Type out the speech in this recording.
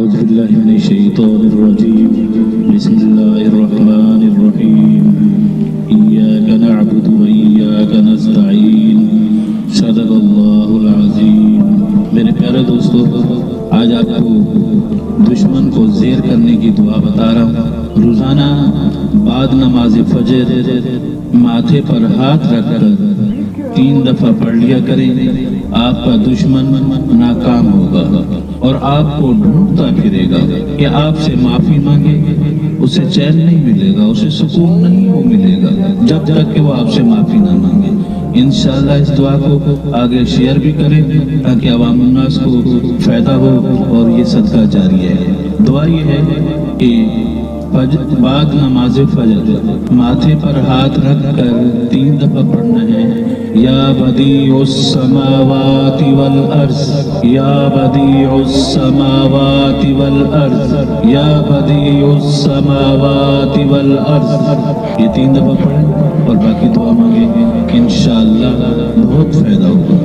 أعوذ بالله من الشيطان الرجيم بسم الله الرحمن الرحيم إياك نعبد وإياك نستعين صدق الله العظيم۔ میرے پیارے دوستو، آج آپ کو دشمن کو زیر کرنے کی دعا بتا رہا ہوں۔ روزانہ بعد نماز فجر ماتھے پر ہاتھ رکھ کر 3 دفعہ پڑھ لیا کریں، آپ کا دشمن ناکام ہوگا اور آپ کو ڈھونڈتا پھرے گا کہ آپ سے معافی مانگے، اسے چین نہیں ملے گا، اسے سکون نہیں وہ ملے گا جب تک کہ وہ آپ سے معافی نہ مانگے۔ انشاءاللہ اس دعا کو آگے شیئر بھی کریں تاکہ عوام الناس کو فائدہ ہو اور یہ صدقہ جاری ہے۔ دعا یہ ہے کہ بعد نماز فجر ماتھے پر ہاتھ رکھ کر 3 دفعہ پڑھنا ہے۔ یا بدیع السماوات والارض، یا بدیع السماوات والارض، یا بدیع السماوات والارض، یہ 3 دفعہ پڑھیں اور باقی دعا مانگیں، انشاءاللہ بہت فائدہ ہوگا۔